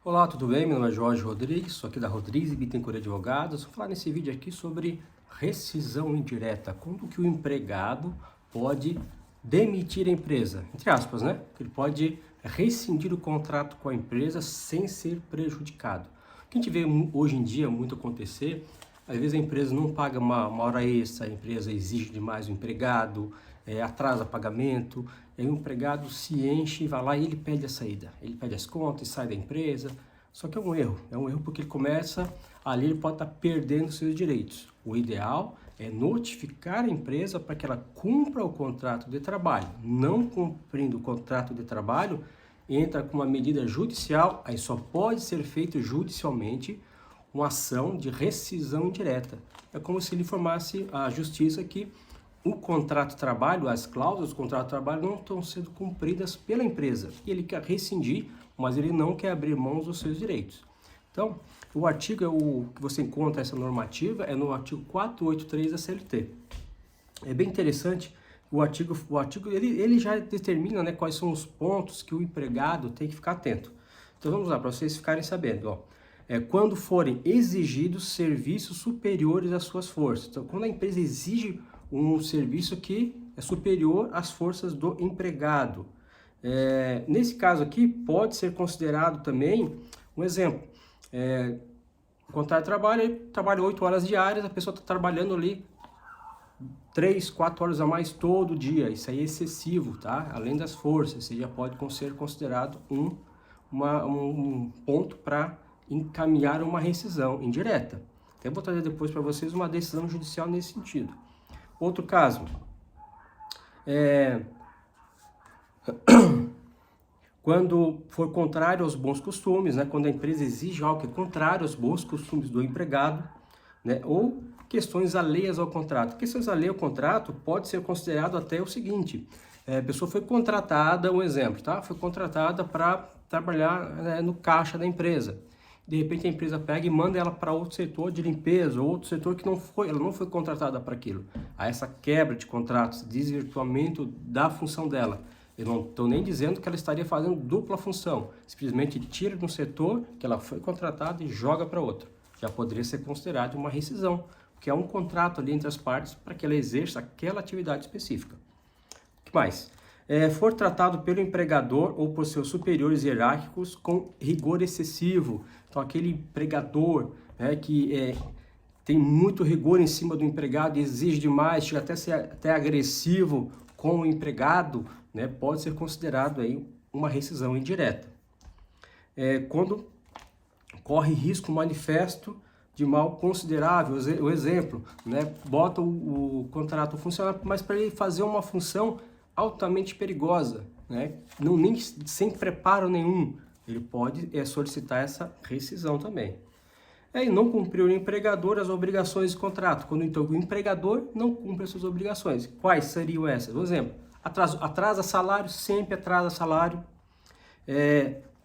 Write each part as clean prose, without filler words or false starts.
Olá, tudo bem? Meu nome é Jorge Rodrigues, sou aqui da Rodrigues e Bittencourt Advogados. Vou falar nesse vídeo aqui sobre rescisão indireta, quando que o empregado pode demitir a empresa, entre aspas, né? Ele pode rescindir o contrato com a empresa sem ser prejudicado. O que a gente vê hoje em dia muito acontecer, às vezes a empresa não paga uma hora extra, a empresa exige demais do empregado, atrasa pagamento, aí o empregado se enche, vai lá e ele pede a saída. Ele pede as contas e sai da empresa. Só que é um erro porque ele começa, ali ele pode estar perdendo seus direitos. O ideal é notificar a empresa para que ela cumpra o contrato de trabalho. Não cumprindo o contrato de trabalho, entra com uma medida judicial, aí só pode ser feito judicialmente uma ação de rescisão indireta. É como se ele informasse à justiça que o contrato de trabalho, as cláusulas do contrato de trabalho não estão sendo cumpridas pela empresa. E ele quer rescindir, mas ele não quer abrir mãos dos seus direitos. Então, o artigo que você encontra essa normativa é no artigo 483 da CLT. É bem interessante, o artigo ele já determina, né, quais são os pontos que o empregado tem que ficar atento. Então vamos lá, para vocês ficarem sabendo. Quando forem exigidos serviços superiores às suas forças. Então, quando a empresa exige um serviço que é superior às forças do empregado. Nesse caso aqui, pode ser considerado também um exemplo. O contrato de trabalho, ele trabalha 8 horas diárias, a pessoa está trabalhando ali 3, 4 horas a mais todo dia. Isso aí é excessivo, tá? Além das forças, isso já pode ser considerado um ponto para encaminhar uma rescisão indireta. Até vou trazer depois para vocês uma decisão judicial nesse sentido. Outro caso, quando for contrário aos bons costumes, né, quando a empresa exige algo que é contrário aos bons costumes do empregado, né, ou questões alheias ao contrato. Questões alheias ao contrato pode ser considerado até o seguinte: a pessoa foi contratada, um exemplo, tá? Foi contratada para trabalhar, né, no caixa da empresa. De repente a empresa pega e manda ela para outro setor de limpeza, ou outro setor que ela não foi contratada para aquilo. Há essa quebra de contratos, desvirtuamento da função dela. Eu não estou nem dizendo que ela estaria fazendo dupla função, simplesmente tira de um setor que ela foi contratada e joga para outro. Já poderia ser considerado uma rescisão, porque é um contrato ali entre as partes para que ela exerça aquela atividade específica. O que mais? For tratado pelo empregador ou por seus superiores hierárquicos com rigor excessivo. Então, aquele empregador, né, que tem muito rigor em cima do empregado e exige demais, chega até a ser até agressivo com o empregado, né, pode ser considerado aí uma rescisão indireta. Quando corre risco manifesto de mal considerável, o exemplo, né, bota o contrato funcionar, mas para ele fazer uma função altamente perigosa, né? Nem sem preparo nenhum, ele pode solicitar essa rescisão também. E não cumpriu o empregador as obrigações de contrato, quando então o empregador não cumpre as suas obrigações. Quais seriam essas? Por exemplo, atrasa salário, sempre atrasa salário,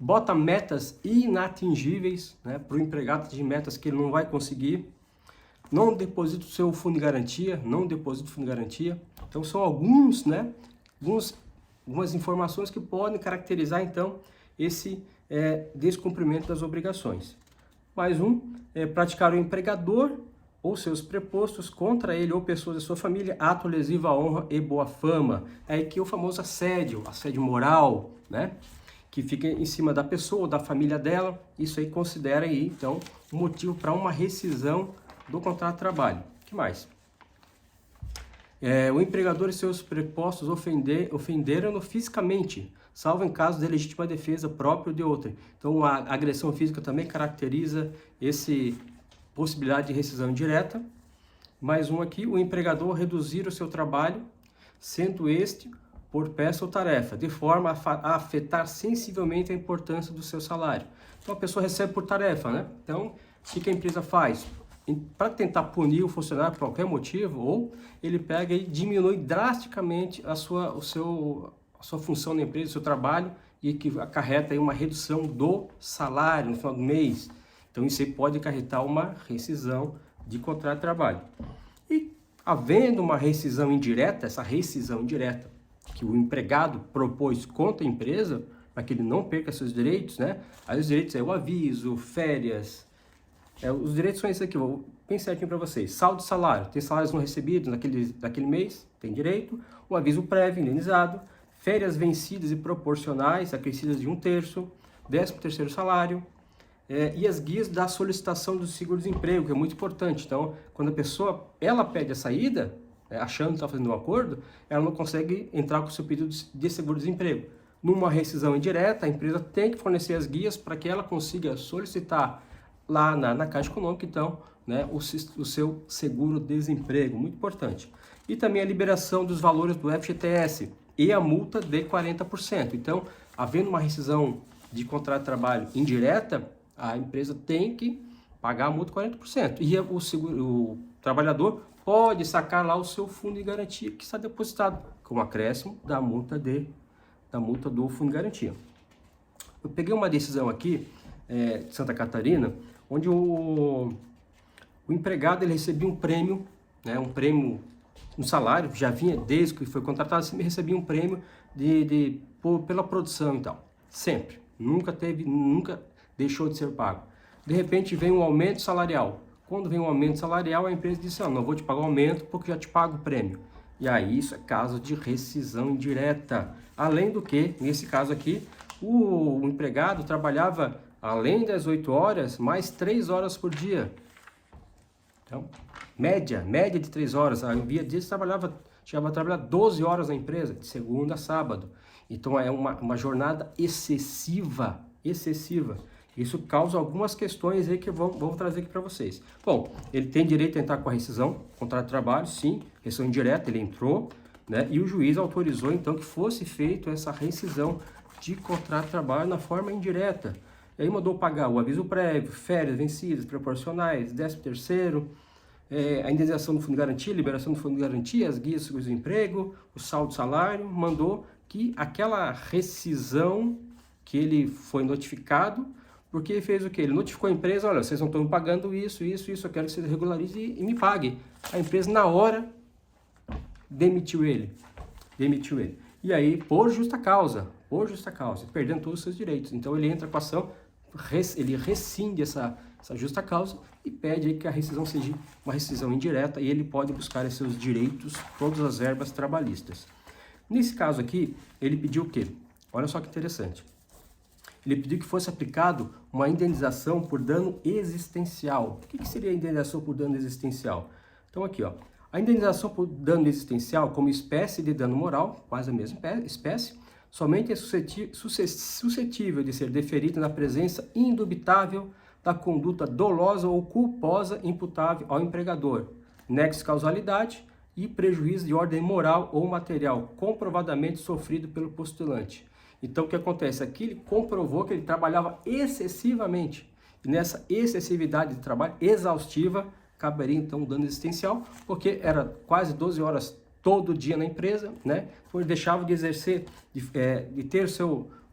bota metas inatingíveis, né, para o empregado, de metas que ele não vai conseguir, não deposita o seu fundo de garantia, Então são alguns, né, algumas informações que podem caracterizar, então, esse descumprimento das obrigações. Mais praticar o empregador ou seus prepostos contra ele ou pessoas da sua família, ato lesivo à honra e boa fama. É que o famoso assédio moral, né, que fica em cima da pessoa ou da família dela. Isso aí considera aí, então, um motivo para uma rescisão do contrato de trabalho. O que mais? O empregador e seus prepostos ofenderam-no fisicamente, salvo em caso de legítima defesa própria ou de outra. Então, a agressão física também caracteriza essa possibilidade de rescisão indireta. Mais um aqui: o empregador reduzir o seu trabalho, sendo este por peça ou tarefa, de forma a afetar sensivelmente a importância do seu salário. Então, a pessoa recebe por tarefa, né? Então, o que a empresa faz? Para tentar punir o funcionário por qualquer motivo, ou ele pega e diminui drasticamente a sua função na empresa, o seu trabalho, e que acarreta aí uma redução do salário no final do mês. Então isso aí pode acarretar uma rescisão de contrato de trabalho. E havendo uma rescisão indireta, essa rescisão indireta que o empregado propôs contra a empresa, para que ele não perca seus direitos, né? Aí os direitos é o aviso, férias, os direitos são esses aqui, vou bem certinho para vocês. Saldo de salário, tem salários não recebidos naquele mês, tem direito. O aviso prévio, indenizado. Férias vencidas e proporcionais, acrescidas de 1/3. 13º salário. E as guias da solicitação do seguro-desemprego, que é muito importante. Então, quando a pessoa ela pede a saída, achando que está fazendo um acordo, ela não consegue entrar com o seu pedido de seguro-desemprego. Numa rescisão indireta, a empresa tem que fornecer as guias para que ela consiga solicitar lá na Caixa Econômica, então, né, o seu seguro-desemprego, muito importante. E também a liberação dos valores do FGTS e a multa de 40%. Então, havendo uma rescisão de contrato de trabalho indireta, a empresa tem que pagar a multa de 40%. E o trabalhador pode sacar lá o seu fundo de garantia que está depositado, com acréscimo da multa do fundo de garantia. Eu peguei uma decisão aqui de Santa Catarina, onde o empregado ele recebia um prêmio, né, um salário, já vinha desde que foi contratado, sempre recebia um prêmio pela produção e tal. Sempre. Nunca deixou de ser pago. De repente vem um aumento salarial. Quando vem um aumento salarial, a empresa diz, não vou te pagar o aumento porque já te pago o prêmio. E aí isso é caso de rescisão indireta. Além do que, nesse caso aqui, o empregado trabalhava, além das 8 horas, mais 3 horas por dia. Então, média de 3 horas. Havia dias que chegava a trabalhar 12 horas na empresa, de segunda a sábado. Então, é uma jornada excessiva. Isso causa algumas questões aí que eu vou trazer aqui para vocês. Bom, ele tem direito a entrar com a rescisão, contrato de trabalho, sim, rescisão indireta, ele entrou, né? E o juiz autorizou, então, que fosse feito essa rescisão de contrato de trabalho na forma indireta. E aí mandou pagar o aviso prévio, férias vencidas, proporcionais, 13º, a indenização do fundo de garantia, liberação do fundo de garantia, as guias de seguro-desemprego, o saldo de salário, mandou que aquela rescisão que ele foi notificado, porque ele fez o quê? Ele notificou a empresa, olha, vocês não estão me pagando isso, eu quero que vocês regularizem e me paguem. A empresa, na hora, demitiu ele. E aí, por justa causa, perdendo todos os seus direitos. Então, ele entra com a ação, ele rescinde essa justa causa e pede aí que a rescisão seja uma rescisão indireta e ele pode buscar os seus direitos, todas as verbas trabalhistas. Nesse caso aqui, ele pediu o quê? Olha só que interessante. Ele pediu que fosse aplicado uma indenização por dano existencial. O que seria a indenização por dano existencial? Então aqui, ó, a indenização por dano existencial como espécie de dano moral, quase a mesma espécie, somente é suscetível de ser deferida na presença indubitável da conduta dolosa ou culposa imputável ao empregador, nexo de causalidade e prejuízo de ordem moral ou material comprovadamente sofrido pelo postulante. Então, o que acontece? Aqui ele comprovou que ele trabalhava excessivamente. E nessa excessividade de trabalho exaustiva, caberia então um dano existencial, porque era quase 12 horas todo dia na empresa, né? Então ele deixava de exercer, de ter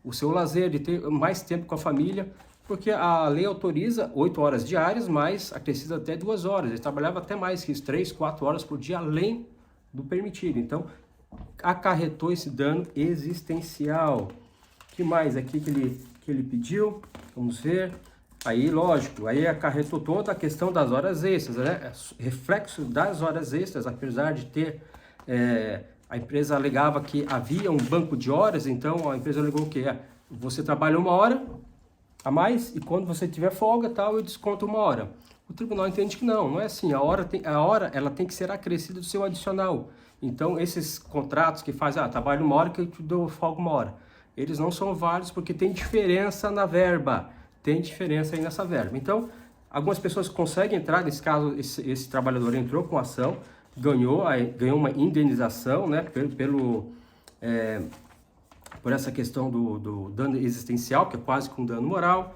o seu lazer, de ter mais tempo com a família, porque a lei autoriza 8 horas diárias, mas acrescida até 2 horas. Ele trabalhava até mais que isso, 3, 4 horas por dia, além do permitido. Então, acarretou esse dano existencial. O que mais aqui que ele pediu? Vamos ver. Aí, lógico, aí acarretou toda a questão das horas extras, né? Reflexo das horas extras, apesar de ter... a empresa alegava que havia um banco de horas, então a empresa alegou que você trabalha 1 hora a mais e quando você tiver folga, tal, eu desconto 1 hora. O tribunal entende que não é assim. A hora ela tem que ser acrescida do seu adicional. Então, esses contratos que fazem, trabalho 1 hora que eu te dou folga 1 hora, eles não são válidos porque tem diferença na verba. Tem diferença aí nessa verba. Então, algumas pessoas conseguem entrar, nesse caso, esse trabalhador entrou com ação, ganhou uma indenização, né, por essa questão do dano existencial, que é quase com dano moral,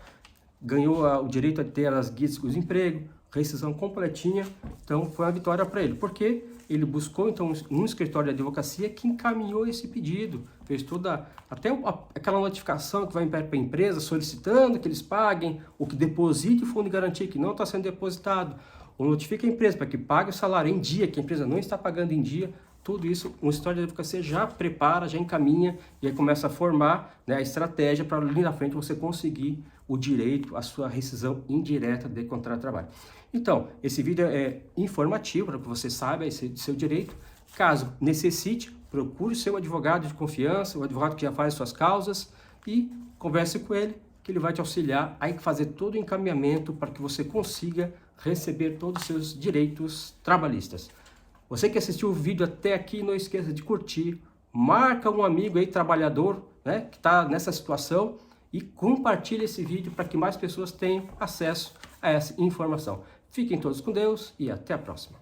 ganhou o direito a ter as guias de seguro-desemprego, rescisão completinha, então foi uma vitória para ele, porque ele buscou então um escritório de advocacia que encaminhou esse pedido, fez até aquela notificação que vai para a empresa solicitando que eles paguem, ou que deposite o fundo de garantia que não está sendo depositado, ou notifique a empresa para que pague o salário em dia, que a empresa não está pagando em dia, tudo isso, um histórico de advocacia já prepara, já encaminha e aí começa a formar, né, a estratégia para ali na frente você conseguir o direito, a sua rescisão indireta de contrato de trabalho. Então, esse vídeo é informativo para que você saiba esse seu direito. Caso necessite, procure seu advogado de confiança, o advogado que já faz suas causas e converse com ele, que ele vai te auxiliar a fazer todo o encaminhamento para que você consiga receber todos os seus direitos trabalhistas. Você que assistiu o vídeo até aqui, não esqueça de curtir, marca um amigo aí, trabalhador, né, que está nessa situação e compartilhe esse vídeo para que mais pessoas tenham acesso a essa informação. Fiquem todos com Deus e até a próxima.